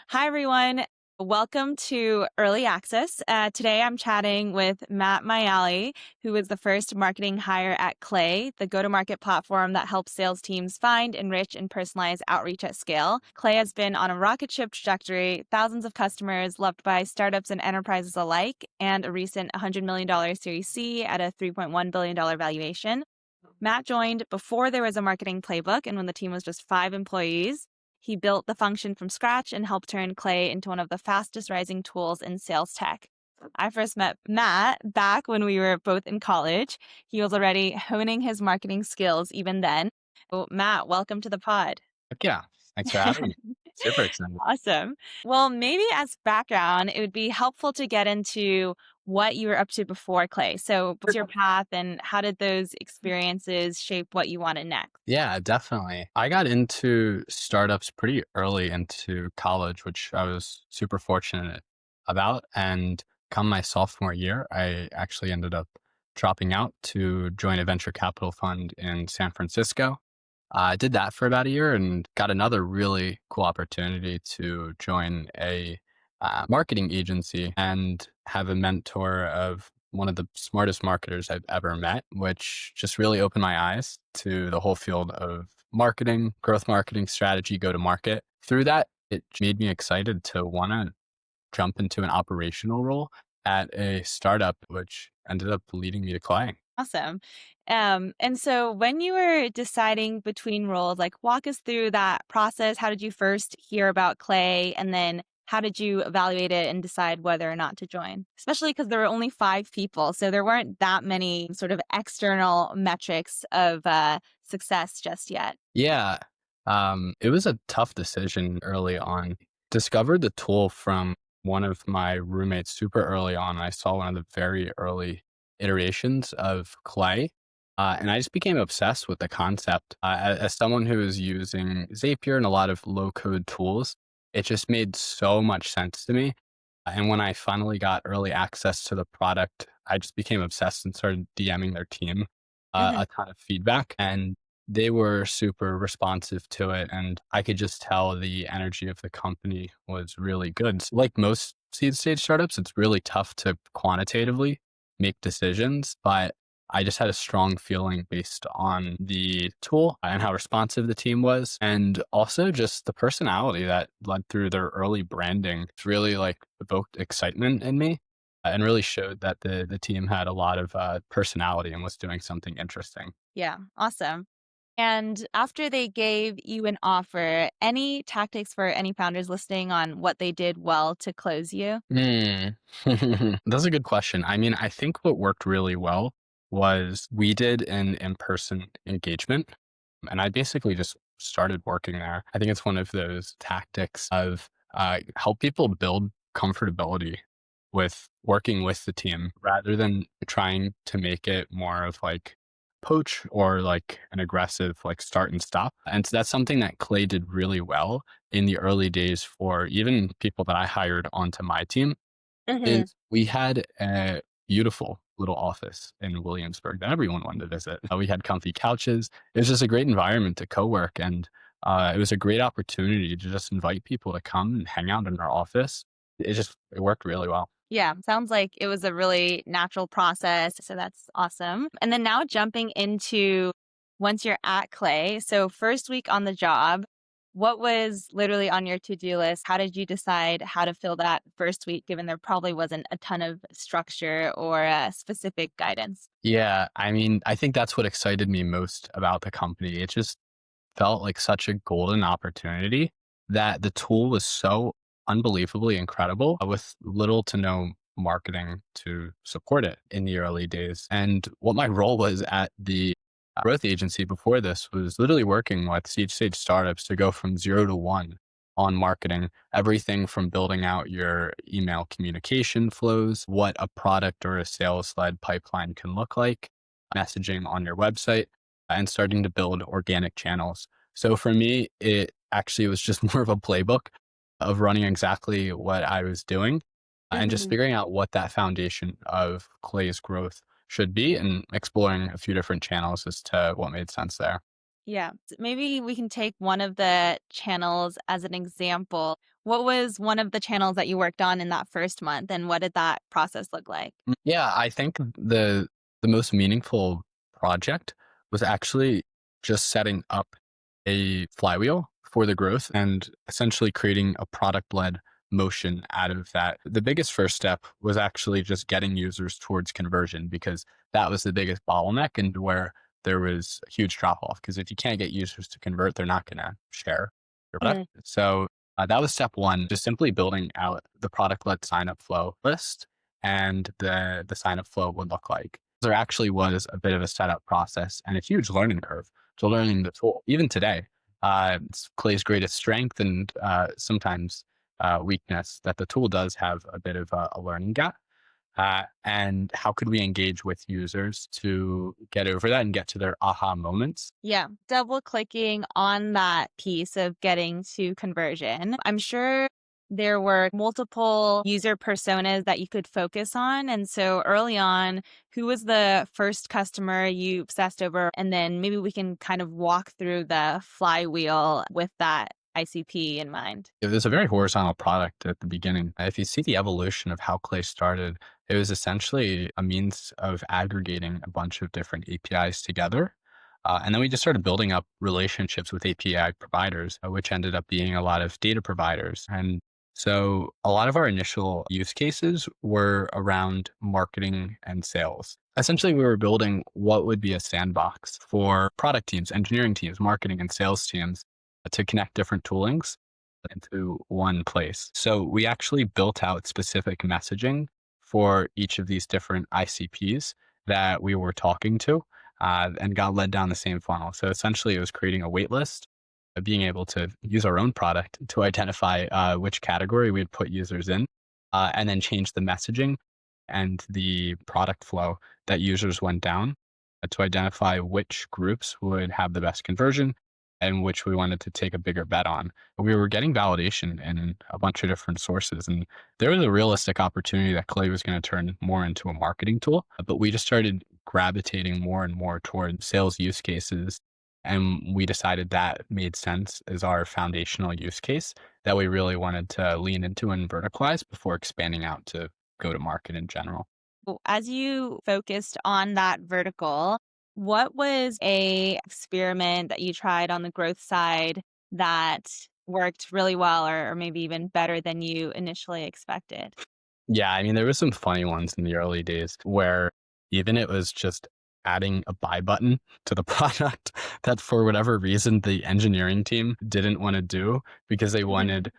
Hi, everyone. Welcome to Early Access. Today, I'm chatting with Matt Maiale, who is the first marketing hire at Clay, the go to market platform that helps sales teams find, enrich, and personalize outreach at scale. Clay has been on a rocket ship trajectory, thousands of customers, loved by startups and enterprises alike, and a recent $100 million Series C at a $3.1 billion valuation. Matt joined before there was a marketing playbook and when the team was just 5 employees. He built the function from scratch and helped turn Clay into one of the fastest rising tools in sales tech. I first met Matt back when we were both in college. He was already honing his marketing skills even then. Oh, Matt, welcome to the pod. Heck yeah. Thanks for having me. Super excited. Awesome. Well, maybe as background, it would be helpful to get into what you were up to before Clay. So, what's your path and how did those experiences shape what you wanted next? Yeah, definitely. I got into startups pretty early into college, which I was super fortunate about. And come my sophomore year, I actually ended up dropping out to join a venture capital fund in San Francisco. I did that for about a year and got another really cool opportunity to join a marketing agency and have a mentor of one of the smartest marketers I've ever met, which just really opened my eyes to the whole field of marketing, growth marketing strategy, go to market. Through that, it made me excited to want to jump into an operational role at a startup, which ended up leading me to Clay. Awesome. And so when you were deciding between roles, like walk us through that process. How did you first hear about Clay? And then how did you evaluate it and decide whether or not to join? Especially because there were only 5 people. So there weren't that many sort of external metrics of success just yet. Yeah. It was a tough decision early on. Discovered the tool from one of my roommates super early on. I saw one of the very early iterations of Clay. And I just became obsessed with the concept. As someone who is using Zapier and a lot of low code tools, it just made so much sense to me. And when I finally got early access to the product, I just became obsessed and started DMing their team a ton of feedback. And they were super responsive to it. And I could just tell the energy of the company was really good. So like most seed stage startups, it's really tough to quantitatively make decisions, but I just had a strong feeling based on the tool and how responsive the team was. And also just the personality that led through their early branding. It's really like evoked excitement in me and really showed that the team had a lot of personality and was doing something interesting. Yeah, awesome. And after they gave you an offer, any tactics for any founders listening on what they did well to close you? Hmm. That's a good question. I mean, I think what worked really well was we did an in-person engagement and I basically just started working there. I think it's one of those tactics of help people build comfortability with working with the team rather than trying to make it more of like poach or like an aggressive like start and stop. And so that's something that Clay did really well in the early days for even people that I hired onto my team Hmm. is we had a beautiful little office in Williamsburg that everyone wanted to visit. We had comfy couches. It was just a great environment to co-work, and it was a great opportunity to just invite people to come and hang out in our office. It worked really well. Yeah, sounds like it was a really natural process. So that's awesome. And then now jumping into once you're at Clay. So, first week on the job, what was literally on your to do list? How did you decide how to fill that first week, given there probably wasn't a ton of structure or specific guidance? Yeah, I mean, I think that's what excited me most about the company. It just felt like such a golden opportunity that the tool was so unbelievably incredible with little to no marketing to support it in the early days. And what my role was at the growth agency before this was literally working with seed stage startups to go from 0 to 1 on marketing, everything from building out your email communication flows, what a product or a sales led pipeline can look like, messaging on your website, and starting to build organic channels. So for me, it actually was just more of a playbook of running exactly what I was doing and just Hmm. figuring out what that foundation of Clay's growth should be and exploring a few different channels as to what made sense there. Yeah. Maybe we can take one of the channels as an example. What was one of the channels that you worked on in that first month, and what did that process look like? Yeah, I think the most meaningful project was actually just setting up a flywheel for the growth and essentially creating a product-led motion out of that. The biggest first step was actually just getting users towards conversion because that was the biggest bottleneck and where there was a huge drop off. Because if you can't get users to convert, they're not going to share your product. Mm, So that was step one, just simply building out the product-led sign-up flow list and the sign up flow would look like. There actually was a bit of a setup process and a huge learning curve to learning the tool. Even today, it's Clay's greatest strength and sometimes weakness that the tool does have a bit of a learning gap. And how could we engage with users to get over that and get to their aha moments? yeah. Double clicking on that piece of getting to conversion. I'm sure there were multiple user personas that you could focus on. And so early on, who was the first customer you obsessed over? And then maybe we can kind of walk through the flywheel with that ICP in mind. It was a very horizontal product at the beginning. If you see the evolution of how Clay started, it was essentially a means of aggregating a bunch of different APIs together. And then we just started building up relationships with API providers, which ended up being a lot of data providers. And so a lot of our initial use cases were around marketing and sales. Essentially, we were building what would be a sandbox for product teams, engineering teams, marketing and sales teams to connect different toolings into one place. So we actually built out specific messaging for each of these different ICPs that we were talking to and got led down the same funnel. So essentially, it was creating a waitlist, being able to use our own product to identify which category we'd put users in, and then change the messaging and the product flow that users went down to identify which groups would have the best conversion and which we wanted to take a bigger bet on. We were getting validation in a bunch of different sources. And there was a realistic opportunity that Clay was going to turn more into a marketing tool. But we just started gravitating more and more toward sales use cases. And we decided that made sense as our foundational use case that we really wanted to lean into and verticalize before expanding out to go to market in general. As you focused on that vertical, what was a experiment that you tried on the growth side that worked really well or maybe even better than you initially expected? Yeah, I mean, there was some funny ones in the early days where even it was just adding a buy button to the product that for whatever reason the engineering team didn't want to do because they wanted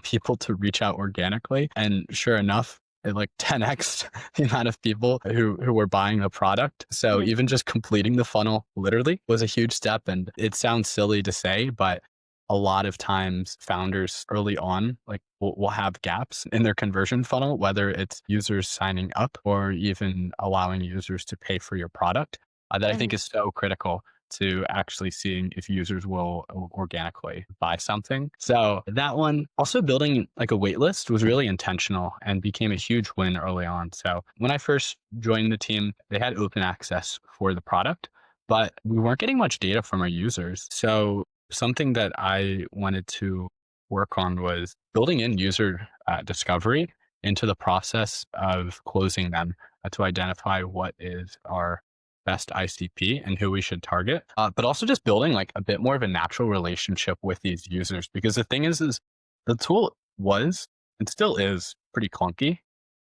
people to reach out organically. And sure enough, it like 10x the amount of people who were buying the product. So Mhm. even just completing the funnel literally was a huge step. And it sounds silly to say, but a lot of times founders early on like will have gaps in their conversion funnel, whether it's users signing up or even allowing users to pay for your product, that I think Mhm. is so critical to actually seeing if users will organically buy something. So that one, also building like a wait list was really intentional and became a huge win early on. So when I first joined the team, they had open access for the product, but we weren't getting much data from our users. So something that I wanted to work on was building in user discovery into the process of closing them to identify what is our best ICP and who we should target, but also just building like a bit more of a natural relationship with these users. Because the thing is the tool was and still is pretty clunky.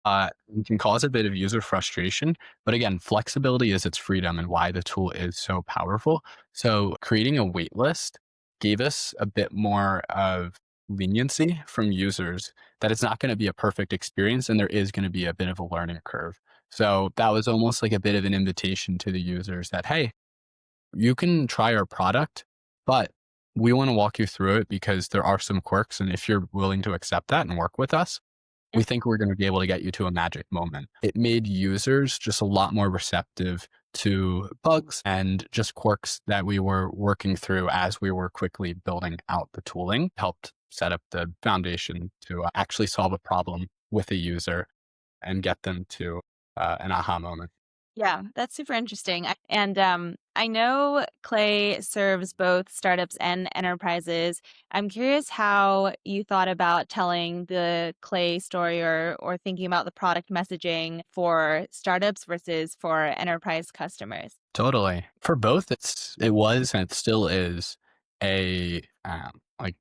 It can cause a bit of user frustration, but again, flexibility is its freedom and why the tool is so powerful. So creating a wait list gave us a bit more of leniency from users that it's not going to be a perfect experience and there is going to be a bit of a learning curve. So that was almost like a bit of an invitation to the users that, hey, you can try our product, but we want to walk you through it because there are some quirks. And if you're willing to accept that and work with us, we think we're going to be able to get you to a magic moment. It made users just a lot more receptive to bugs and just quirks that we were working through as we were quickly building out the tooling, helped set up the foundation to actually solve a problem with a user and get them to an aha moment. Yeah, that's super interesting. And I know Clay serves both startups and enterprises. I'm curious how you thought about telling the Clay story or thinking about the product messaging for startups versus for enterprise customers. Totally. For both, it was and it still is a like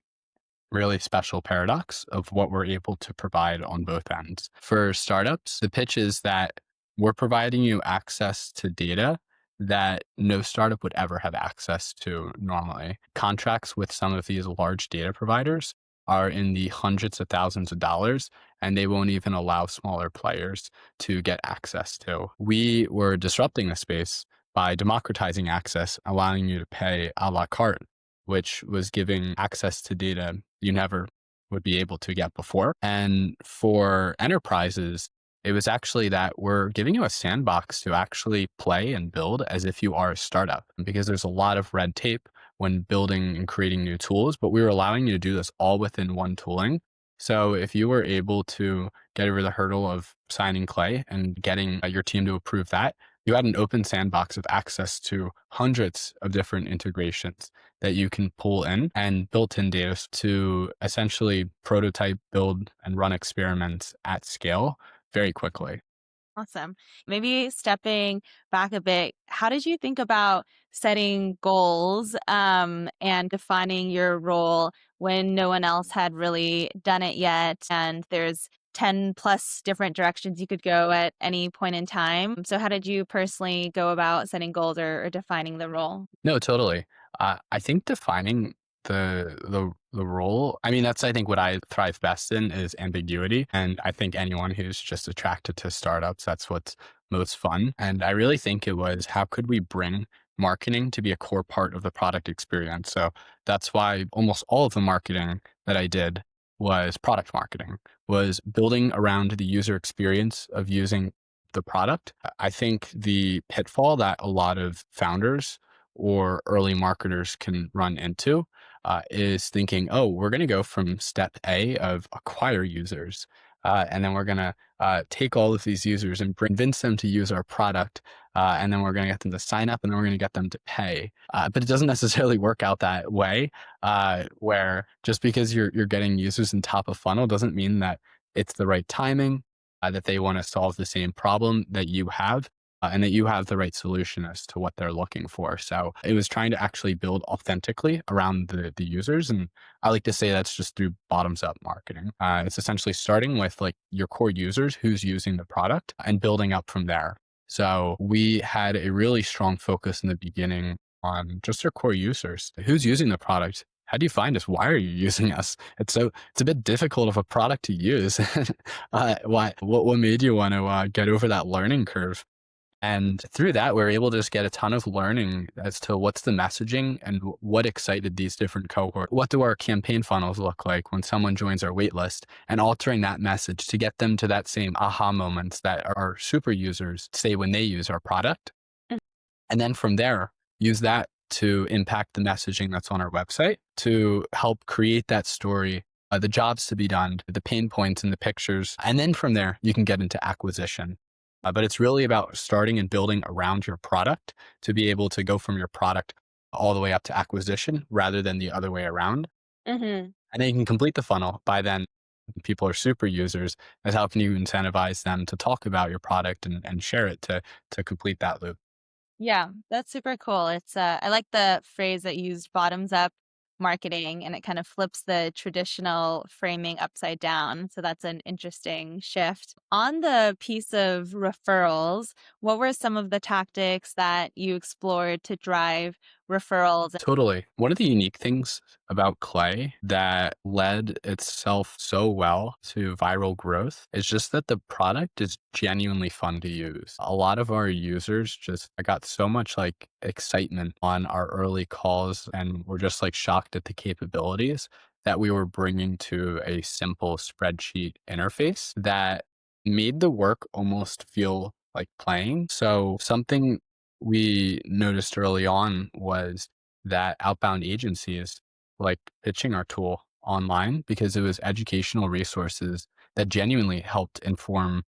really special paradox of what we're able to provide on both ends. For startups, the pitch is that we're providing you access to data that no startup would ever have access to normally. Contracts with some of these large data providers are in the hundreds of thousands of dollars, and they won't even allow smaller players to get access to. We were disrupting the space by democratizing access, allowing you to pay a la carte, which was giving access to data you never would be able to get before. And for enterprises, it was actually that we're giving you a sandbox to actually play and build as if you are a startup, because there's a lot of red tape when building and creating new tools, but we were allowing you to do this all within one tooling. So if you were able to get over the hurdle of signing Clay and getting your team to approve that, you had an open sandbox of access to hundreds of different integrations that you can pull in and built-in data to essentially prototype, build, and run experiments at scale very quickly. Awesome. Maybe stepping back a bit, how did you think about setting goals and defining your role when no one else had really done it yet? And there's 10 plus different directions you could go at any point in time. So, how did you personally go about setting goals or defining the role? No, totally. I think defining the role. I mean, that's I think what I thrive best in is ambiguity, and I think anyone who's just attracted to startups, that's what's most fun. And I really think it was how could we bring marketing to be a core part of the product experience. So that's why almost all of the marketing that I did was product marketing, was building around the user experience of using the product. I think the pitfall that a lot of founders or early marketers can run into is thinking, oh, we're going to go from step A of acquire users. And then we're going to take all of these users and convince them to use our product. And then we're going to get them to sign up and then we're going to get them to pay. But it doesn't necessarily work out that way, where just because you're getting users in top of funnel doesn't mean that it's the right timing, that they want to solve the same problem that you have, and that you have the right solution as to what they're looking for. So it was trying to actually build authentically around the users. And I like to say that's just through bottoms up marketing. It's essentially starting with like your core users, who's using the product, and building up from there. So we had a really strong focus in the beginning on just our core users. Who's using the product? How do you find us? Why are you using us? It's a bit difficult of a product to use. What made you want to get over that learning curve? And through that, we were able to just get a ton of learning as to what's the messaging and what excited these different cohorts. What do our campaign funnels look like when someone joins our waitlist, and altering that message to get them to that same aha moments that our super users say when they use our product. And then from there, use that to impact the messaging that's on our website to help create that story, the jobs to be done, the pain points and the pictures. And then from there, you can get into acquisition. But it's really about starting and building around your product to be able to go from your product all the way up to acquisition rather than the other way around. Hmm. And then you can complete the funnel. By then, people are super users. Is how can you incentivize them to talk about your product and share it to complete that loop? Yeah, that's super cool. I like the phrase that you used bottoms up marketing and it kind of flips the traditional framing upside down. So that's an interesting shift. On the piece of referrals, what were some of the tactics that you explored to drive referrals? Totally. One of the unique things about Clay that led itself so well to viral growth is just that the product is genuinely fun to use. A lot of our users just got so much like excitement on our early calls and were just like shocked at the capabilities that we were bringing to a simple spreadsheet interface that made the work almost feel like playing. So something we noticed early on was that outbound agencies like pitching our tool online because it was educational resources that genuinely helped inform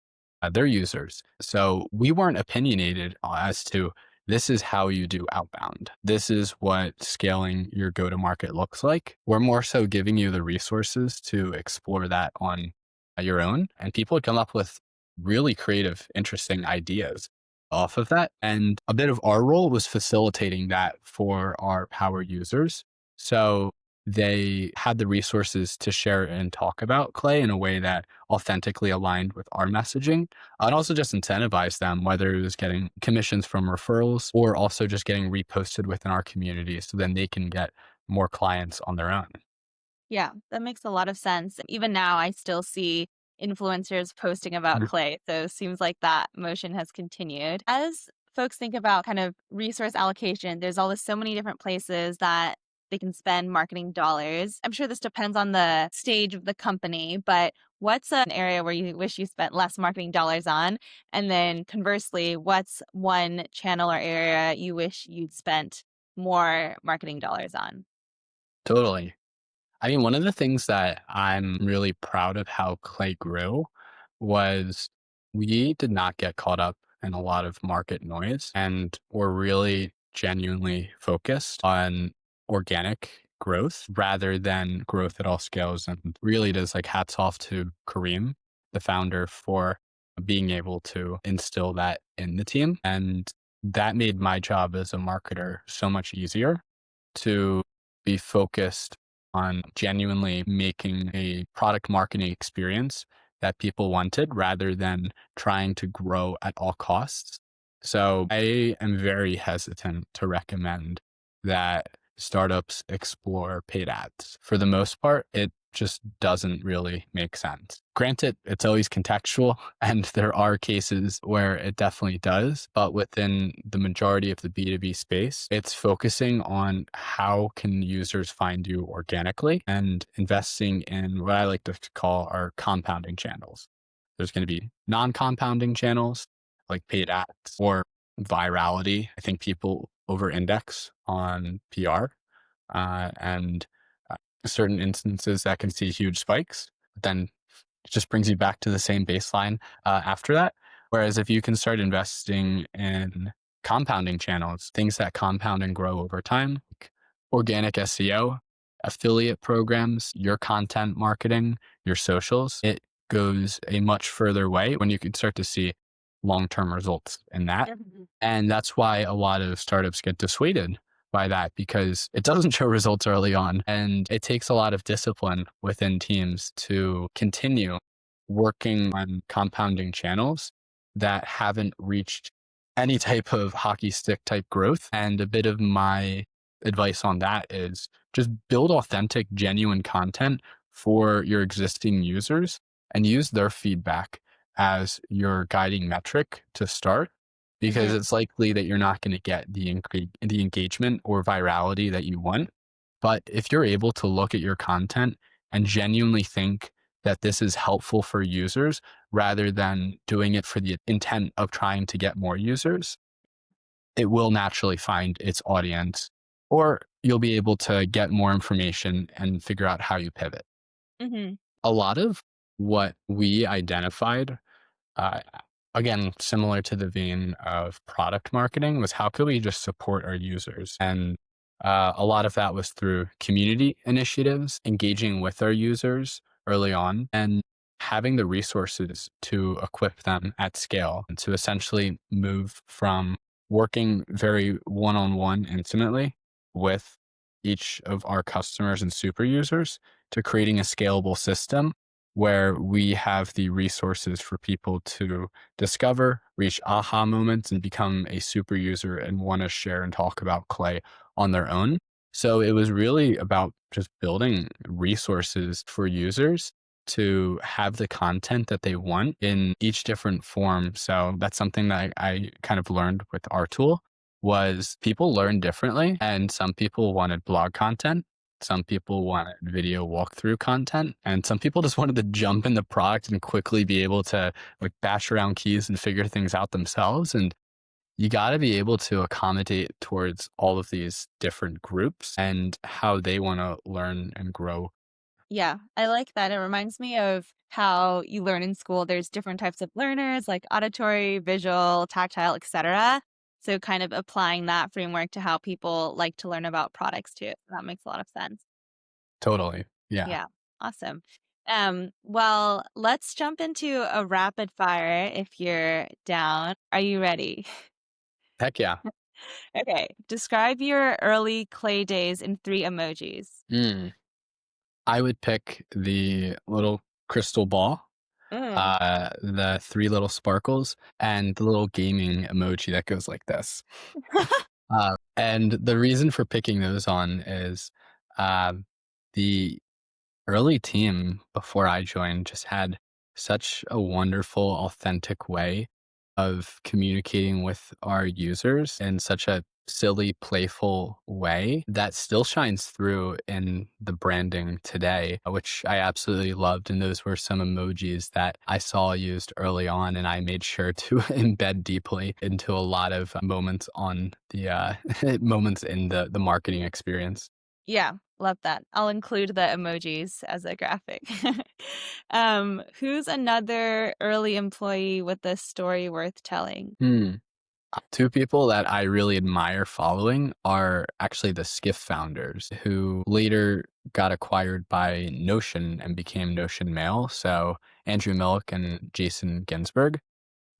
their users. So we weren't opinionated as to this is how you do outbound. This is what scaling your go to market looks like. We're more so giving you the resources to explore that on your own. And people would come up with really creative, interesting ideas off of that. And a bit of our role was facilitating that for our power users. So they had the resources to share and talk about Clay in a way that authentically aligned with our messaging. And also just incentivize them, whether it was getting commissions from referrals or also just getting reposted within our community so then they can get more clients on their own. Yeah, that makes a lot of sense. Even now, I still see influencers posting about Mhm. clay. So it seems like that motion has continued. As folks think about kind of resource allocation, there's always so many different places that they can spend marketing dollars. I'm sure this depends on the stage of the company, but what's an area where you wish you spent less marketing dollars on? And then conversely, what's one channel or area you wish you'd spent more marketing dollars on? Totally. I mean, one of the things that I'm really proud of how Clay grew was we did not get caught up in a lot of market noise and were really genuinely focused on organic growth rather than growth at all scales. And really, it is like hats off to Kareem, the founder, for being able to instill that in the team. And that made my job as a marketer so much easier to be focused on genuinely making a product marketing experience that people wanted rather than trying to grow at all costs. So I am very hesitant to recommend that startups explore paid ads. For the most part, it just doesn't really make sense. Granted, it's always contextual, and there are cases where it definitely does, but within the majority of the B2B space, it's focusing on how can users find you organically and investing in what I like to call our compounding channels. There's going to be non-compounding channels like paid ads or virality. I think people over index on PR and certain instances that can see huge spikes. But then it just brings you back to the same baseline after that. Whereas if you can start investing in compounding channels, things that compound and grow over time, like organic SEO, affiliate programs, your content marketing, your socials, it goes a much further way when you can start to see long term results in that. Mhm. And that's why a lot of startups get dissuaded by that because it doesn't show results early on. And it takes a lot of discipline within teams to continue working on compounding channels that haven't reached any type of hockey stick type growth. And a bit of my advice on that is just build authentic, genuine content for your existing users and use their feedback as your guiding metric to start because Mhm. it's likely that you're not going to get the engagement or virality that you want. But if you're able to look at your content and genuinely think that this is helpful for users rather than doing it for the intent of trying to get more users, it will naturally find its audience, or you'll be able to get more information and figure out how you pivot. Mhm. A lot of what we identified uh, again, similar to the vein of product marketing, was how could we just support our users? And a lot of that was through community initiatives, engaging with our users early on, and having the resources to equip them at scale and to essentially move from working very one on one intimately with each of our customers and super users to creating a scalable system where we have the resources for people to discover, reach aha moments, and become a super user and want to share and talk about Clay on their own. So it was really about just building resources for users to have the content that they want in each different form. So that's something that I kind of learned with our tool was people learn differently and some people wanted blog content. Some people wanted video walkthrough content, and some people just wanted to jump in the product and quickly be able to like bash around keys and figure things out themselves. And you got to be able to accommodate towards all of these different groups and how they want to learn and grow. Yeah, I like that. It reminds me of how you learn in school. There's different types of learners like auditory, visual, tactile, etc. So kind of applying that framework to how people like to learn about products too. That makes a lot of sense. Totally. Yeah. Yeah, awesome. Well, let's jump into a rapid fire if you're down. Are you ready? Heck yeah. Okay. Describe your early clay days in three emojis. Mm. I would pick the little crystal ball, Mm. the three little sparkles, and the little gaming emoji that goes like this. And the reason for picking those on is um, the early team before I joined just had such a wonderful, authentic way of communicating with our users in such a silly, playful way that still shines through in the branding today, which I absolutely loved. And those were some emojis that I saw used early on, and I made sure to embed deeply into a lot of moments on the moments in the marketing experience. Yeah, love that. I'll include the emojis as a graphic. Who's another early employee with a story worth telling? Hmm. Two people that I really admire following are actually the Skiff founders, who later got acquired by Notion and became Notion Mail. So Andrew Milk and Jason Ginsberg.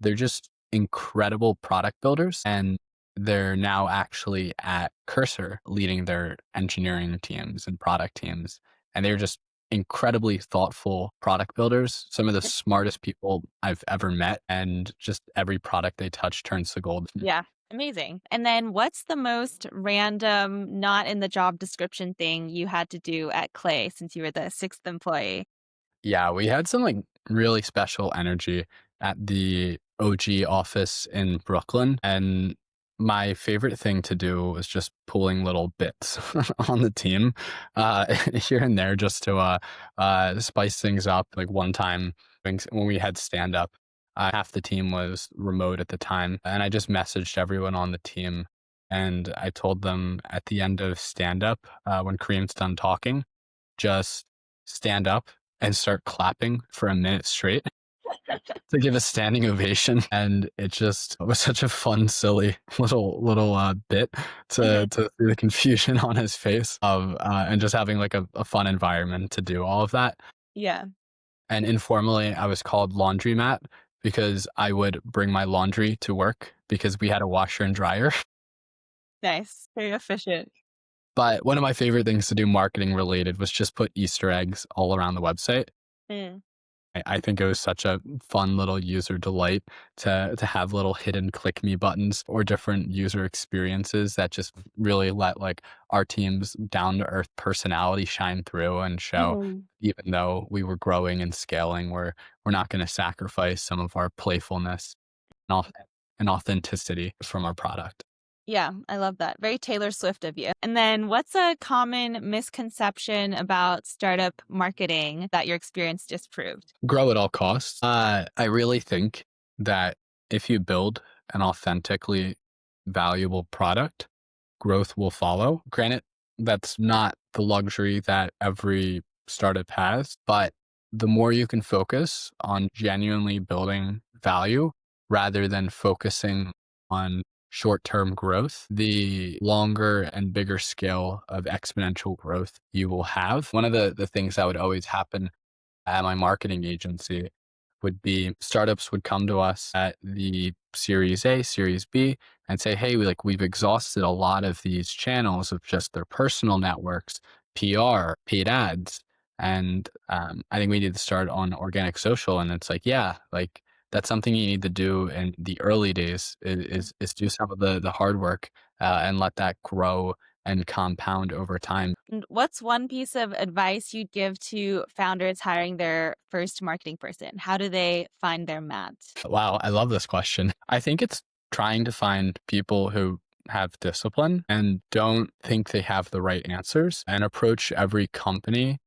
They're just incredible product builders, and they're now actually at Cursor leading their engineering teams and product teams. And they're just incredibly thoughtful product builders, some of the smartest people I've ever met, and just every product they touch turns to gold. Yeah, amazing. And then what's the most random, not in the job description thing you had to do at Clay since you were the sixth employee? Yeah, we had some like really special energy at the OG office in Brooklyn. And my favorite thing to do was just pulling little bits on the team here and there just to spice things up. Like one time when we had stand up, half the team was remote at the time. And I just messaged everyone on the team. And I told them at the end of stand up, when Kareem's done talking, just stand up and start clapping for a minute straight to give a standing ovation. And it was such a fun, silly little bit Mhm. to see the confusion on his face of and just having like a fun environment to do all of that. Yeah, And informally, I was called laundromat because I would bring my laundry to work because we had a washer and dryer. nice. Very efficient. But one of my favorite things to do marketing related was just put Easter eggs all around the website. Mm. I think it was such a fun little user delight to have little hidden click me buttons or different user experiences that just really let like our team's down to earth personality shine through and show Mhm. even though we were growing and scaling, we're not going to sacrifice some of our playfulness and and authenticity from our product. Yeah, I love that. Very Taylor Swift of you. And then what's a common misconception about startup marketing that your experience disproved? Grow at all costs. I really think that if you build an authentically valuable product, growth will follow. Granted, that's not the luxury that every startup has, but the more you can focus on genuinely building value rather than focusing on short term growth, the longer and bigger scale of exponential growth you will have. One of the things that would always happen at my marketing agency would be startups would come to us at the series A, series B and say, "Hey, we've exhausted a lot of these channels of just their personal networks, PR, paid ads, and I think we need to start on organic social." And it's like, yeah, like that's something you need to do in the early days is do some of the hard work and let that grow and compound over time. And what's one piece of advice you'd give to founders hiring their first marketing person? How do they find their match? Wow, I love this question. I think it's trying to find people who have discipline and don't think they have the right answers and approach every company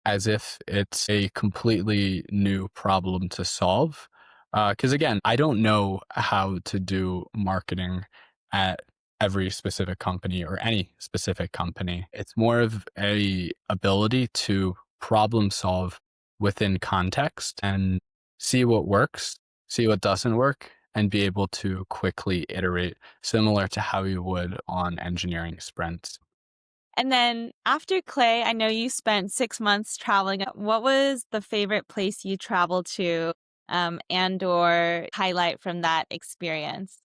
as if it's a completely new problem to solve. Because again, I don't know how to do marketing at every specific company or any specific company. It's more of a ability to problem solve within context and see what works, see what doesn't work, and be able to quickly iterate similar to how you would on engineering sprints. And then after Clay, I know you spent 6 months traveling. What was the favorite place you traveled to, and or highlight from that experience?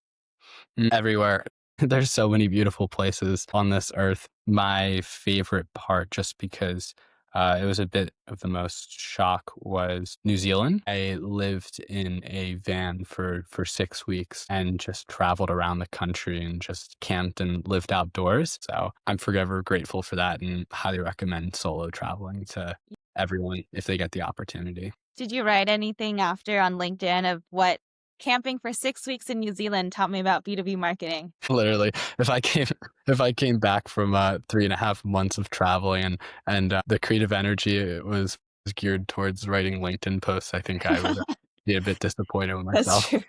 Everywhere. There's so many beautiful places on this earth. My favorite part, just because it was a bit of the most shock, was New Zealand. I lived in a van for 6 weeks and just traveled around the country and just camped and lived outdoors. So I'm forever grateful for that and highly recommend solo traveling to everyone if they get the opportunity. Did you write anything after on LinkedIn of what camping for 6 weeks in New Zealand taught me about B2B marketing? Literally, if I came if I came back from 3.5 months of traveling and the creative energy it was geared towards writing LinkedIn posts, I think I would be a bit disappointed with That's myself. true.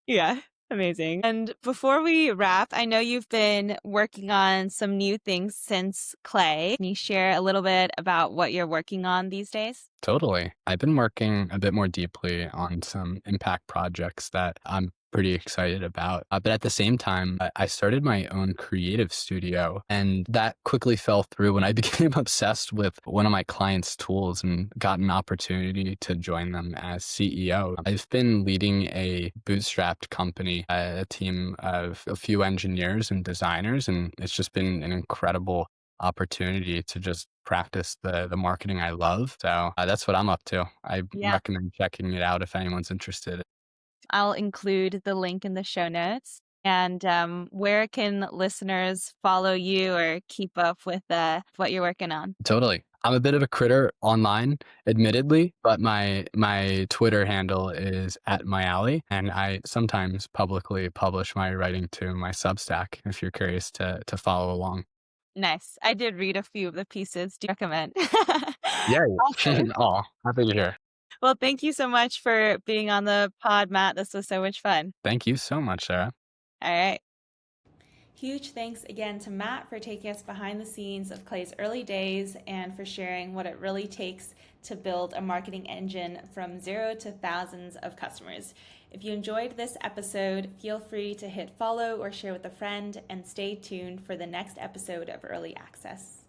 Yeah, amazing. And before we wrap, I know you've been working on some new things since Clay. Can you share a little bit about what you're working on these days? Totally. I've been working a bit more deeply on some impact projects that I'm pretty excited about. But at the same time, I started my own creative studio, and that quickly fell through when I became obsessed with one of my clients' tools and got an opportunity to join them as CEO. I've been leading a bootstrapped company, a team of a few engineers and designers, and it's just been an incredible opportunity to just practice the marketing I love. So that's what I'm up to. I Yeah. recommend checking it out if anyone's interested. I'll include the link in the show notes. And where can listeners follow you or keep up with what you're working on? Totally. I'm a bit of a critter online, admittedly, but my Twitter handle is at Maiale, and I sometimes publicly publish my writing to my Substack if you're curious to follow along. Nice. I did read a few of the pieces. Do you recommend? Yeah. Awesome. Oh, happy to hear. Well, thank you so much for being on the pod, Matt. This was so much fun. Thank you so much, Sarah. All right. Huge thanks again to Matt for taking us behind the scenes of Clay's early days and for sharing what it really takes to build a marketing engine from zero to thousands of customers. If you enjoyed this episode, feel free to hit follow or share with a friend, and stay tuned for the next episode of Early Access.